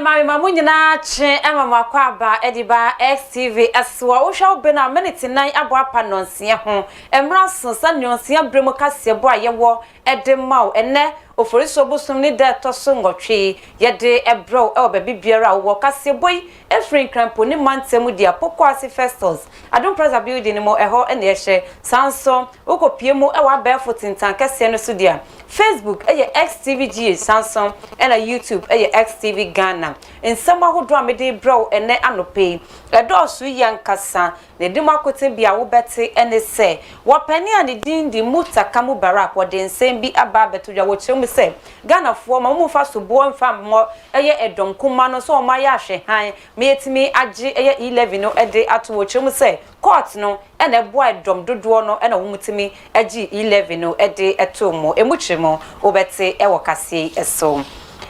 Mami mamunyina che ema makwaba ediba XTV aswa wo hwa obena minute 9 abo apa nonsia ho emra sonsa nonsia bremu kase bo ayewo edemaw ene oforiso busum ni de toso ngotwe yede ebro e obabi biara wo kase boy efrin krampo ni mantemu dia pokwase festivals adon plaza building mo eho ene ehye sanso ukopiemu e wa be fotintan kase no so dia Facebook XTVG Samsung and YouTube XTV Ghana. In some who draw me de bro and ne anope. A door su yankasa, the democote be a betty and they say, what penny and the din the muta kamu barak, what then same be a barber to your watch me say. Ghana for my move fast to born fam more a don kumano so my yashe high, mate me a G11 no a day at watch me say. Court no and a boy drum do no and a woman to me a G11 no a day at two more, and which more obetse e wakasi eso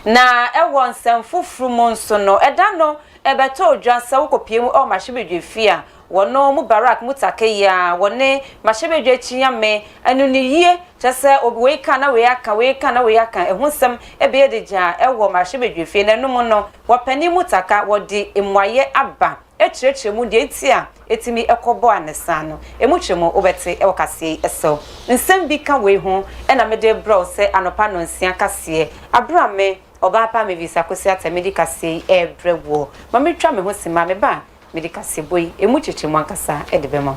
na e won semfu frumonso no e da no e beto dwansa wokopiemu o mahebedwe fia wono mu barak mutake ya wone mahebedwe chinyame anu ni yie chese obi ka na we aka ehun sem e be deja e wo mahebedwe fia na num no wopani mutaka wodi emwaye aba echirechemu de etia etimi ekobo anesa no emuchemu obete e wakase eso nsem bi ka we ho e na mede bro se anopa no nsia kase abrame oba pa me visa kosi ata medicase e brewo ma metwa me ho sima me ba medicase boy emuchechemu ankasa e de bema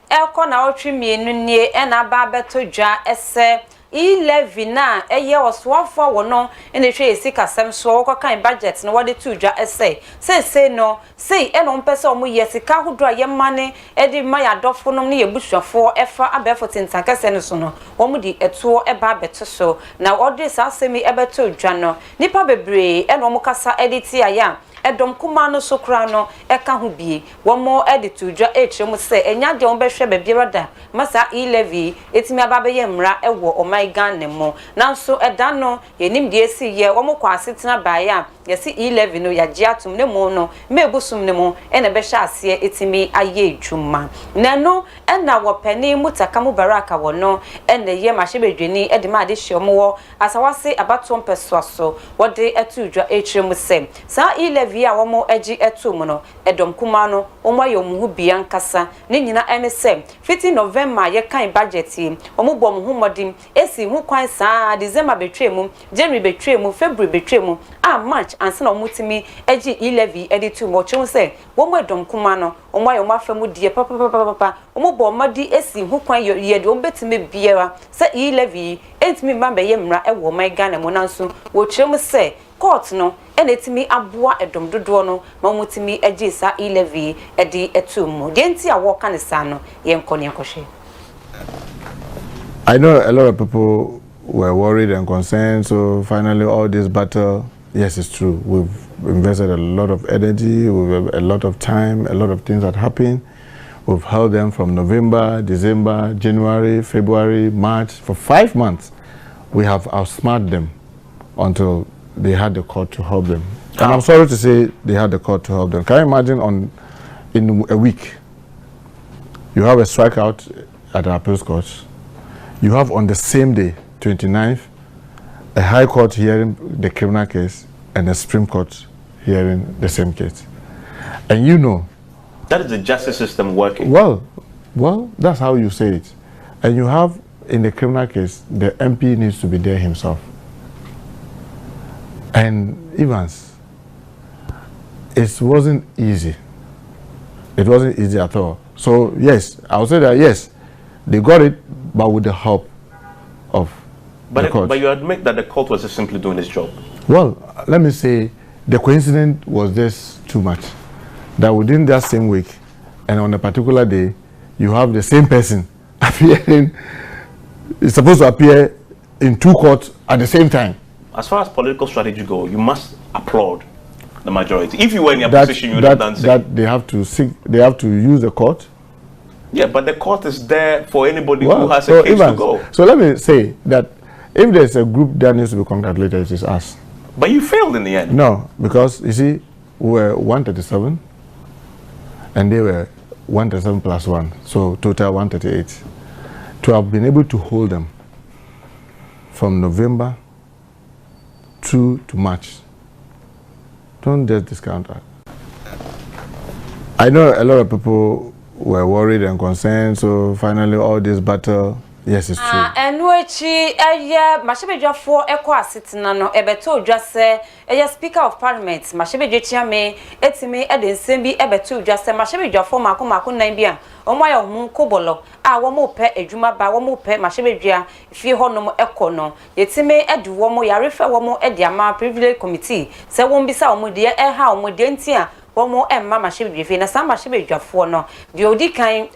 elko na otwe mienu nie ena ba beto dwa ese 11 na eye oswafo wono ene hwe esika sem so wokan budget no wode tu dwa ese se no sei eno mpese omo yesika hodo aye mane edi maya dofo no ne yebusuafo efa abefo tintankase no so no omo di etuo eba beto so na ode sa semi ebeto dwa no nipa bebre eno omo kasa editi aya edom kuma no sokra no eka ho bie womo editu dwa etrem se enya de on behwe bebiara da masa 11 etimi ababe ye mra ewo o my Ghana mo nanso eda no yenim de esi ye womo kwa asetena baaya yesi 11 no ya giatum ne mo no mebusum ne mo ene behwe ase etimi aye dwuma na no ena wo pani mutaka mu baraka wono ene ye mahebedweni edima ade hyeomo asawase abatom pesoaso wode etu dwa etrem se sa 11 via womo agi etum no edom kuma no omo ayom hu bia nkasa ne nyina ene se 15 November ye kan budget yi omo bom hu modim esi hu kwan saa December betwemu January betwemu February betwemu March ansa na omo timi agi 11 editu mo chun se womo edom kuma no omo ayom afemu die papa omo bom madi esi hu kwan ye de ombetime biara se 11 entimi mba ye mra ewo my Ghana mo nanso wo chum se court no enetimi aboa edom dodo no mamutimi agisa 11 edi etum de enti a wo kan sa no ye nkone akohwe. I know a lot of people were worried and concerned, so finally all this battle, yes, it's true, we've invested a lot of energy, we've a lot of time, a lot of things that happened. We've held them from November, December, January, February, March. For 5 months we have outsmarted them until they had the court to help them. And I'm sorry to say they had the court to help them. Can you imagine in a week, you have a strikeout at the appeals court. You have on the same day, 29th, a high court hearing the criminal case and a Supreme Court hearing the same case. And you know, that is the justice system working. Well, that's how you say it. And you have in the criminal case, the MP needs to be there himself. And Evans, it wasn't easy. It wasn't easy at all. So yes, I would say that yes, they got it, but with the help of the court. But you admit that the court was just simply doing its job. Well, let me say, the coincidence was just too much. That within that same week, and on a particular day, you have the same person appearing. It's supposed to appear in 2 courts at the same time. As far as political strategy goes, you must applaud the majority. If you were in your position, you would have done so. That they have to use the court. Yeah, but the court is there for anybody who has a case to go. So let me say that if there's a group that needs to be congratulated, it is us. But you failed in the end. No, because you see, we were 137 and they were 137 plus 1, so total 138. To have been able to hold them from November to March, don't just discount that. I know a lot of people were worried and concerned, so finally all this battle, yes, it's true. And which Mashebe for Equa Sitinano, Ebeto just say, a Speaker of Parliament, Mashebe Chiame, Etime, Eden Sembi, Ebetu, just say Mashebe for Makumaku Nambia, or my own Kobolo, I one more pet, a Juma by one more pet, Mashebe, if you hold no econo, Yetime, Edu, one more, Yarifa, one more, Ediama, Privilege Committee, so won't be so dear, how Mudentia. One more Mama Shibi, na some Mashibi Jafo no. The Odi kind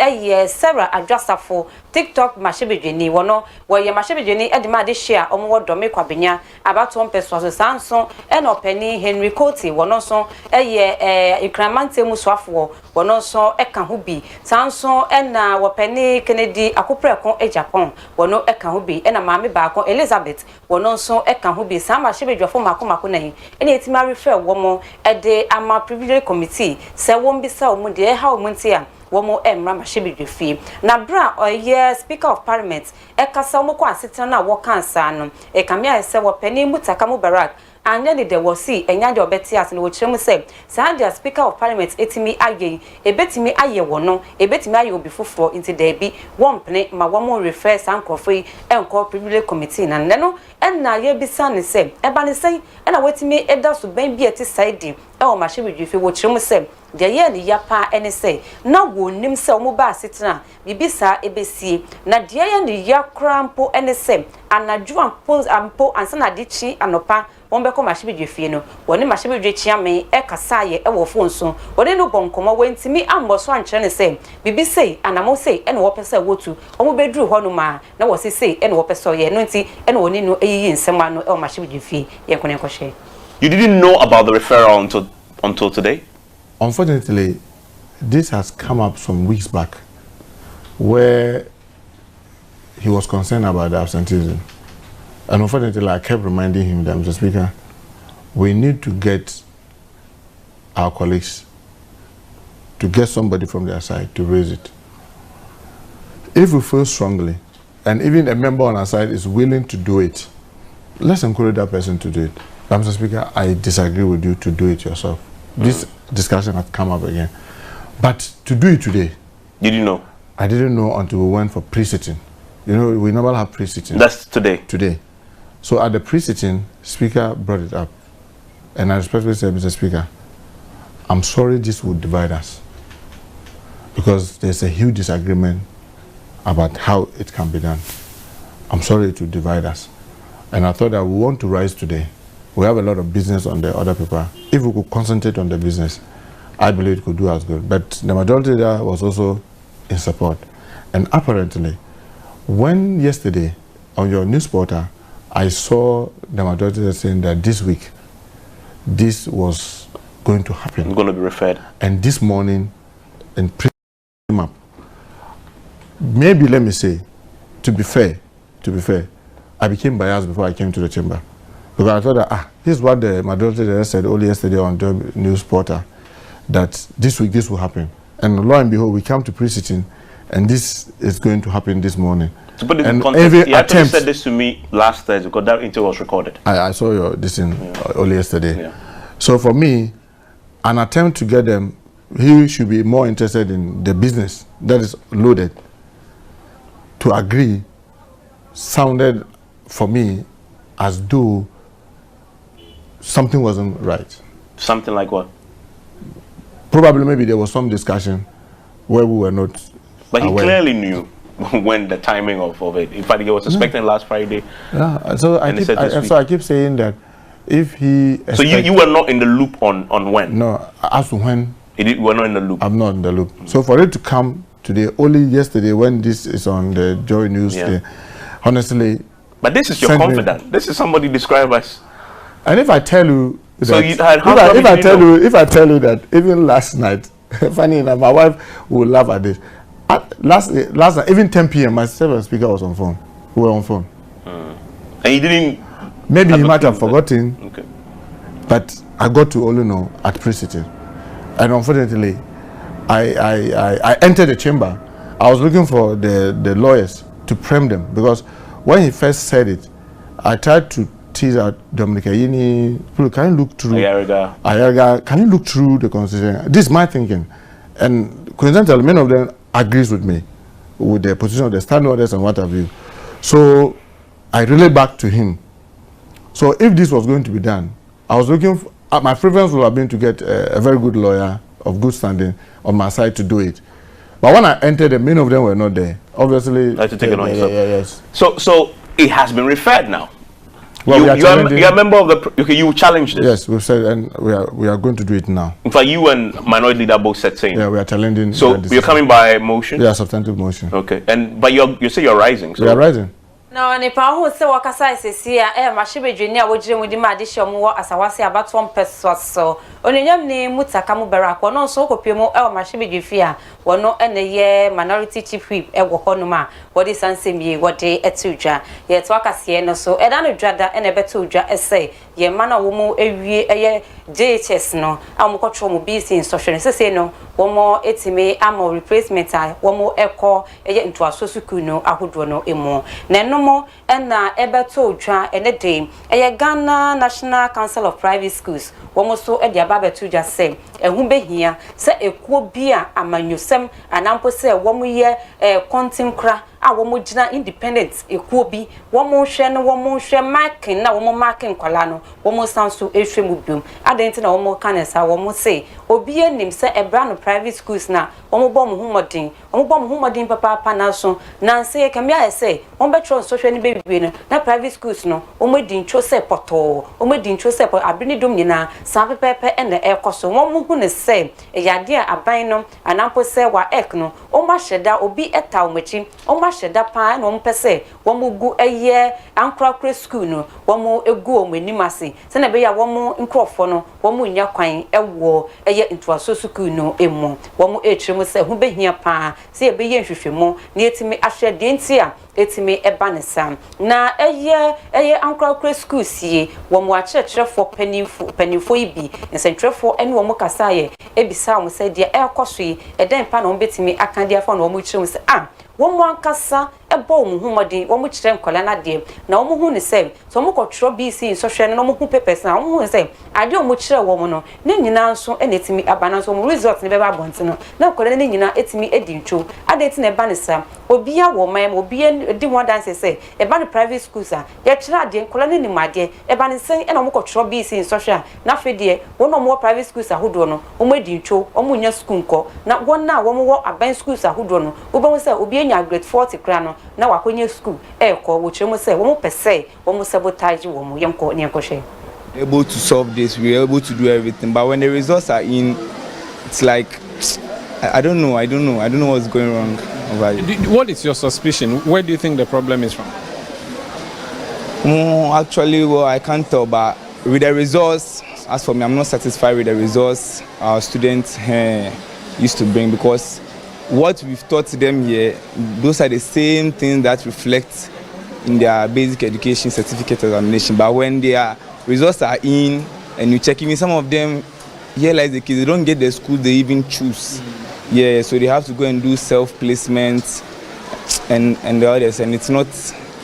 Sarah adjuster for TikTok Mashibi Jenny, one where your Mashibi Jenny Edma de share on what Domi Quabinia about 1 person Sanson and or Penny Henry Coty, one also a Cramante Muswafo, one also a Kahubi, Sanson and what Penny Kennedy, a Cuprecon, a Japan, one no a Kahubi, and a Mammy Bacon Elizabeth, one also a Kahubi, some Mashibi Jafo Macumacunae, and it's my refer one more a day I'm a privilege committee say won't be so much how muntia one more Mashibi fee. Na bra or year Speaker of Parliament, Eka Samoko sitting na wakan san, a camia say what penny mutakamu barak, and then there was see and yard Bettias and which you say, Sandia Speaker of Parliament, etimi aye, a betimi aye wono, a betimi aye will be full into debby, one penny, my one more refers uncle free and call privilege committee and neno, and now ye be son say, Ebony say, and I wait me a does to baby at his side. Oh, Mashibi, if you would show me say, the year the yapa any say, no wound him so mobile sitting, Bibisa ABC, na dear and the yakrampo any say, and na juan pose and po and son adichi and opa, one become Mashibi Fino, when the Mashibi Chiame, Eka Saye, a phone soon, when no boncoma went to me and was one channel say, Bibi say, and I must say, and what person would to, or bedroom honoma, now was he say, and what person ye, no tea, and one in no a in someone or Mashibi fee, Yakonekoshe. You didn't know about the referral until today? Unfortunately, this has come up some weeks back where he was concerned about the absenteeism. And unfortunately, I kept reminding him that, Mr. Speaker, we need to get our colleagues to get somebody from their side to raise it. If we feel strongly, and even a member on our side is willing to do it, let's encourage that person to do it. Mr. Speaker, I disagree with you to do it yourself. This discussion has come up again. But to do it today. Did you know? I didn't know until we went for pre-sitting. You know, we normally have pre-sitting. That's today? Today. So at the pre-sitting, Speaker brought it up. And I respectfully said, Mr. Speaker, I'm sorry this would divide us. Because there's a huge disagreement about how it can be done. I'm sorry it would divide us. And I thought that we want to rise today. We have a lot of business on the other people. If we could concentrate on the business, I believe it could do as good. But the majority there was also in support. And apparently, when yesterday on your news portal, I saw the majority there saying that this week, this was going to happen. It's going to be referred. And this morning, in up. Maybe let me say, to be fair, I became biased before I came to the chamber. Because I thought that, this is what the majority said only yesterday on the news portal, that this week this will happen. And lo and behold, we come to pre-sitting, and this is going to happen this morning. To put it in and context, he actually said this to me last Thursday, because that interview was recorded. I saw your this in only yesterday. Yeah. So for me, an attempt to get them, he should be more interested in the business that is loaded. To agree sounded for me as though something wasn't right. Something like what? Probably maybe there was some discussion where we were not But he aware. Clearly knew when the timing of it. In fact, he was expecting last Friday. Yeah, so I keep saying that if he... So you were not in the loop on when? No, as to when... You were not in the loop? I'm not in the loop. So for it to come today, only yesterday when this is on the Joy News, honestly... But this is your confidant. This is somebody described as... And if I tell you that, so you had if I tell you that even last night, funny enough, my wife will laugh at this. Last night, even 10 p.m., myself and Speaker was on phone. We were on phone. And he didn't... Maybe he might have forgotten. Okay. But I got to Oluno at pre-sitting. And unfortunately, I entered the chamber. I was looking for the lawyers to prem them, because when he first said it, I tried to tease out Dominic Ayini, can you look through Ayerga, can you look through the constitution? This is my thinking. And coincidentally, many of them agrees with me, with the position of the standing orders and what have you. So I relayed back to him. So if this was going to be done, I was looking for, my preference would have been to get a very good lawyer of good standing on my side to do it. But when I entered, many of them were not there. Obviously, I had to take it on yourself. Yes. So it has been referred now. Well, you are a member of the. Okay, you challenged this. Yes, we've said, and we are going to do it now. In fact, you and Minority Leader both said same. Yeah, we are challenging. So you're coming by motion. Yeah, substantive motion. Okay, but you say you're rising. So we are rising. No, ni pa ho se wakasa esesia mashibedwani a wogire mu di ma de hye mo asawase abato mpeso so onyenyam ni mutaka mu berako no so kopiemu mashibedwi a wono eneye minority chief whip wo honum a wodi sansemi wodi etudwa ye to akase no so eda no dwada ene beto udwa ese ye mana wo mu ewie eye JHS no amukotro mu BC instruction sese no wo mo etime amo replacement a wo mo eko eye ntoaso sukuu no ahodo no emu na no ena ebeto udwa ene de eye Ghana National Council of Private Schools wo mo so e dia ba beto udwa se ehu behia se ekuo bi a amanyosem anampo se wo mo ye kontim kra a wo mo gina independent ekuo bi wo mo hwe no wo mo hwe marking na wo mo marking kwala no wo mo sanso ehwe mu biom adenti na wo mo kanesa wo mo se obi enim se ebra no private schools na wo mo bom humodin papa na so na se kemia se wo betro so hwe ni bewie no na private schools no wo mo din tro se poto wo mo din tro se abini dom nyina san pepepe ene ekoso wo mo hu ne se eyade a aban no anampo se wa ek no wo ma hyeda obi eta wo machi wo ma hyeda pa na wo mpese wo mo gu eye ankrakra school no wo mo egu wo manimase se na be ya wo mo nkrofo no wo mo nya kwan ewo eye ntoaso school no emu wo mo ekyiremu se hu behia pa se e be ye nhwehwemu na etimi ahwe de ntia etimi eba ne sam na eye ankrakra school sie wo mo akyerɛkyerɛfo panifo ibi nsentrɛfo ene wo mo kasa ye ebisa wo se de ekoso yi eden pa na wo betimi akande afo na wo mo kyerɛmu se wo mo ankasa ebo wo humodin wo mo kyerɛ nkola na de na wo mo hu ne se so mo kɔtwerɛ BC so hwɛ no mo hu papers na wo mo hu se ade wo mo kyerɛ wo mo no ne nyina nso ene etimi abana so mo result ne beba bonte no na nkola ne nyina etimi edintwo ade eti na eba ne sa obi a wo man obi di one dance se eba ne private schools a ye kyerɛ ade nkola ne ni made eba ne se ena mo kɔtwerɛ BC so hwɛ na fe de wo no mo private schools ahodo no wo mo edintwo wo mo nya school nkɔ na wo na wo mo wo aban schools ahodo no wo ba wo se obi enya grade 40 kra no na wakonye school ko wo kyerɛ mo se wo mo pese wo mo sabotage wo mo yemko ne enkohwe able to solve this, we were able to do everything, but when the results are in, it's like I don't know what's going wrong over it. What is your suspicion? Where do you think the problem is from? Actually, well, I can't tell, but with the results, as for me, I'm not satisfied with the results our students used to bring, because what we've taught them here, those are the same things that reflect in their basic education certificate examination. But when their results are in and you check, even some of them here, like the kids, they don't get the school they even choose. Yeah, so they have to go and do self-placement and the others, and it's not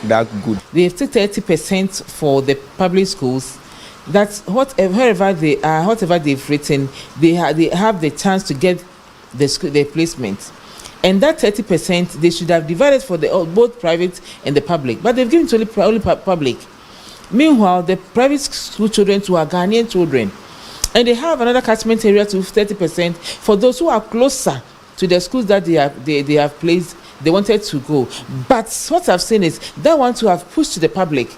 that good. They take 30% for the public schools. That's wherever they are, whatever they've written, they have the chance to get the placement. And that 30% they should have divided for both private and the public, but they've given to only public. Meanwhile, the private school children who are Ghanaian children, and they have another catchment area to 30% for those who are closer to the schools that they have placed, they wanted to go. But what I've seen is that one to have pushed to the public,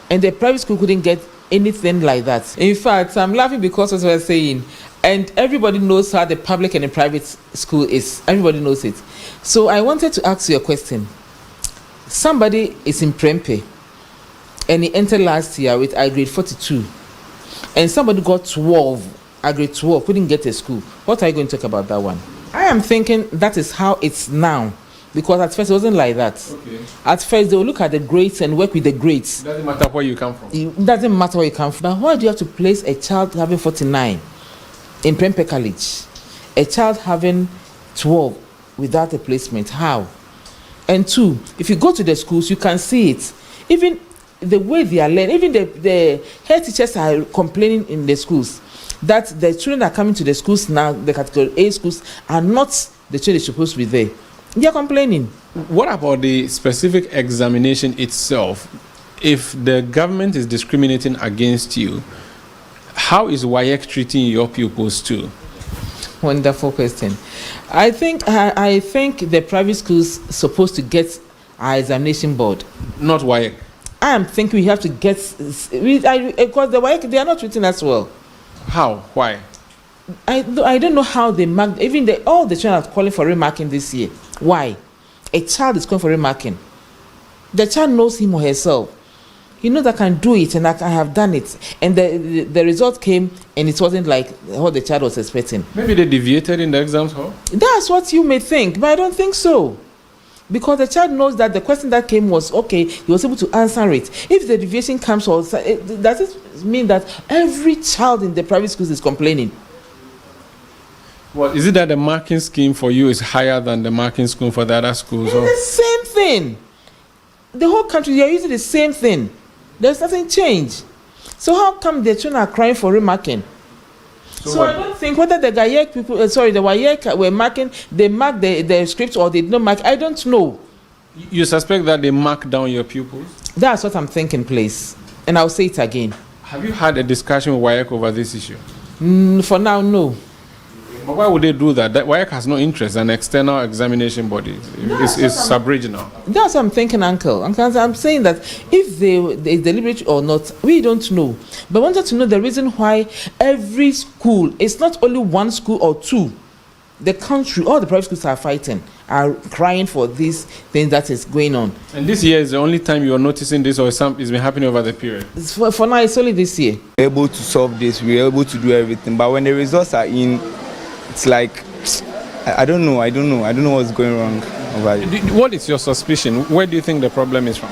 and the private school couldn't get anything like that. In fact, I'm laughing because as I was saying, and everybody knows how the public and the private school is. Everybody knows it. So I wanted to ask you a question. Somebody is in Prempeh, and he entered last year with grade 42, and somebody got 12, grade 12, couldn't get a school. What are you going to talk about that one? I am thinking that is how it's now. Because at first it wasn't like that. Okay. At first they will look at the grades and work with the grades. Doesn't matter where you come from. It doesn't matter where you come from. But why do you have to place a child having 49 in Prempeh College, a child having 12 without a placement? How? And two, if you go to the schools, you can see it. Even the way they are learning, even the head teachers are complaining in the schools that the children are coming to the schools now, the category A schools, are not the children supposed to be there. They are complaining. What about the specific examination itself? If the government is discriminating against you, how is WAEC treating your pupils too? Wonderful question. I think the private schools supposed to get our examination board. Not WAEC. I am thinking we have to get because the WAEC, they are not treating us well. How? Why? I don't know how they mark. Even all the children are calling for remarking this year. Why? A child is calling for remarking. The child knows him or herself. He knows I can do it and I have done it. And the result came and it wasn't like what the child was expecting. Maybe they deviated in the exams hall? That's what you may think, but I don't think so. Because the child knows that the question that came was okay, he was able to answer it. If the deviation comes, does it mean that every child in the private schools is complaining? Well, is it that the marking scheme for you is higher than the marking scheme for the other schools? It's the same thing. The whole country, they are using the same thing. There's nothing changed. So how come the children are crying for remarking? So I don't think whether the WAEC people, the WAEC were marking, they marked the script or they did not mark. I don't know. You suspect that they mark down your pupils? That's what I'm thinking, please. And I'll say it again. Have you had a discussion with WAEC over this issue? For now, no. But why would they do that? That WAEC has no interest, an external examination body. It's sub-regional. That's what I'm thinking, Uncle. I'm saying that if they deliberate or not, we don't know. But I wanted to know the reason why every school, it's not only one school or two. The country, all the private schools are fighting, are crying for this thing that is going on. And this year is the only time you are noticing this, or it's been happening over the period? For now, it's only this year. We're able to solve this, we're able to do everything. But when the results are in, it's like, I don't know what's going wrong over it. What is your suspicion? Where do you think the problem is from?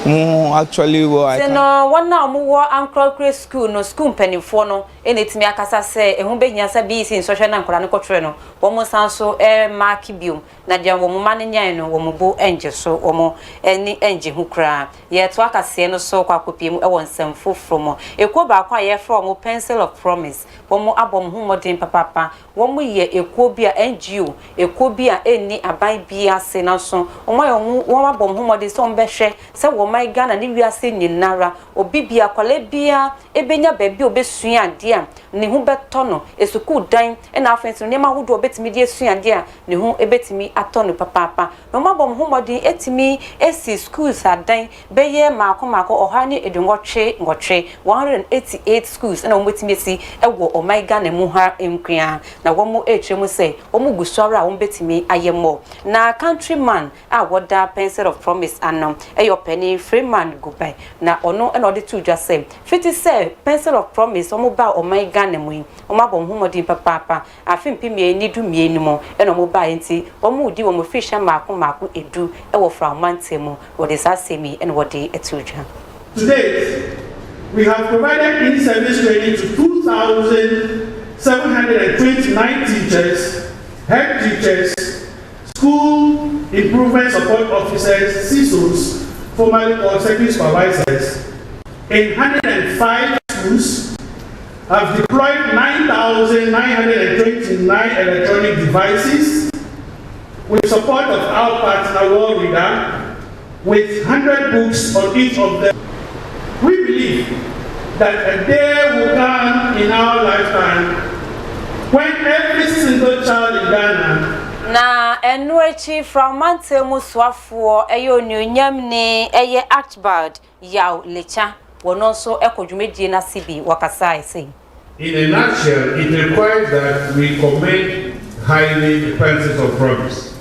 Actually, well, I can't. No, one now more Uncle Chris school, no school penny for no, and it's me a casa say, and who being as a beast in social and coranical treno, almost so marky bill, Nadia woman in Yano, woman angel, so or any engine who cry. Yet, Waka say no so quapim, I want some full from a quoba quiet from pencil of promise, one more album whom more papa, 1 year a quobia NGO, a quobia any a by beer senason, or my own one album whom more this on beshe, so my gun and if we are saying in Nara, or Bibia, Colebia, Ebenia baby, Obesuan, dear, Nihubet Tono, a so good dime, and our friends, Nema who do a bet me dear Suan, dear, Nihu, a bet me at Tono, papa, no more bomb whom the etimi, SC schools are dying, Bayer, Marco, or Honey, Edungoche, 188 schools, and on with me see a war or my gun and Muha in Krian. Now, one more age, and we say, Omugusara, won't bet me, I am more. Now, countryman, I what that pencil of promise, and a your penny. Free man go by na ono and order to just say 50 say pencil of promise or mobile or my gun and wing or my bomb humodin papa I think me need to me anymore and mobile anti or moody or fish and mark edu or from mantemo what is that say me and what day a tuja. Today we have provided in-service training to 2,729 teachers, head teachers, school improvement support officers, CISOs, formerly called secondary supervisors, in 105 schools, have deployed 9,929 electronic devices with support of our partner World Reader, with 100 books on each of them. We believe that a day will come in our lifetime when every single child in Ghana na enwechi from Mantemu Swafo eyo nyonyam ni eye Archibald Yaw Lecha wono so ekodwumedie na CB wakasa say. In a nutshell, it requires that we commend highly the Pencils of Promise,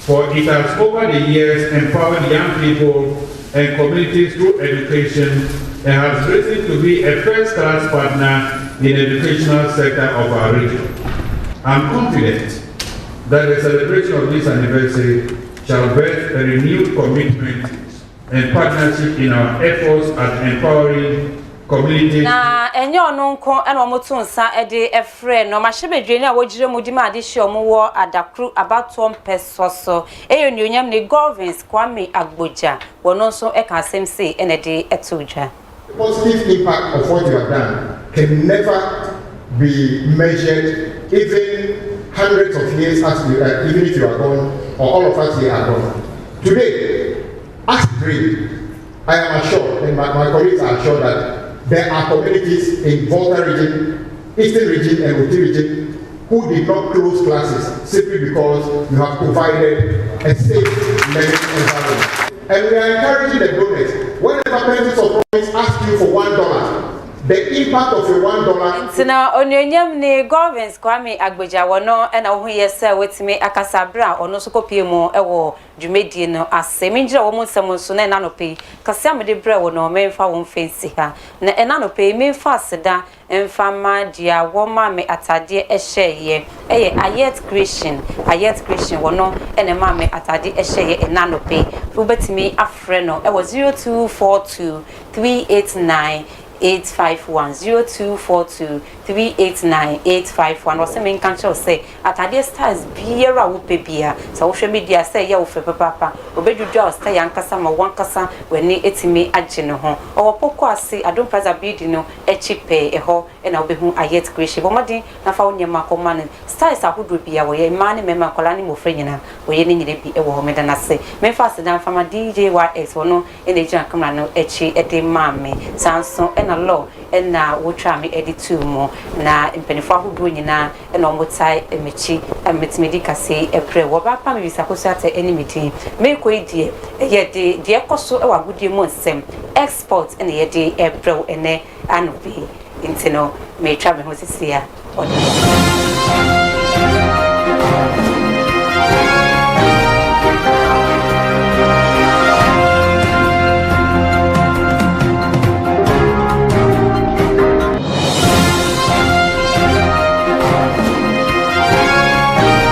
for it has over the years empowered young people and communities through education and has risen to be a first-class partner in the educational sector of our region. I'm confident that the celebration of this anniversary shall birth a renewed commitment and partnership in our efforts at empowering communities. Na enyo no nko ena omoto nsa ede efre no mahebedwani a wogire mudima adehye omowo adakru abatom pesoso eyo nyonyam ne governance Kwame Agboja wono so eka asem say ene de etodwa. The positive impact of what you have done can never be measured, even hundreds of years as you, even if you are gone or all of us here are gone. Today, as dream, I am assured, and my colleagues are assured that there are communities in Volta region, Eastern region, and Uti region who did not close classes simply because you have provided a safe learning environment. And we are encouraging the donors. Whenever parents or province ask you for $1, the impact of your $1. Ntina onyonyam ne governance Kwame Agboja wono ena wo yesa wetime akasabra ono so kopiemu ewo dwumedie no ase minjira wo munsem so na enanope kase amede bre wo no memfa wo mfensi ha na enanope memfa aseda emfa ma dia wo ma me atade ehye eye ayet creation wono ena ma me atade ehye enanope wo betimi afre no ewo 0242 389 851 0242 389 851 or same cancer say atade stars biera wo pebia so wo media say ya wo fe papa obedu do stay yankasa ma wankasa weni etimi agye ne ho o poko ase adom plaza bidi no echipe eho e na obehu ayet creation bo modin na fa wonyema koma ne stars ahodo bia wo ye mane mema kola ne mo franyina wo ye ne nyire bi e wo ho meda na se me fast dan fama DJYS wono ene jan kamera no echi ede mame sanso na law na wo twa me editu mo na mpenifo ahodo nyina na omotai emechi emetimi kase ebre wo ba pa me bisa ko sate enimiti me ko edie ye de ekoso e wagudie mo nsem export na ye de ebre ene anobi intino me twa me ho sisia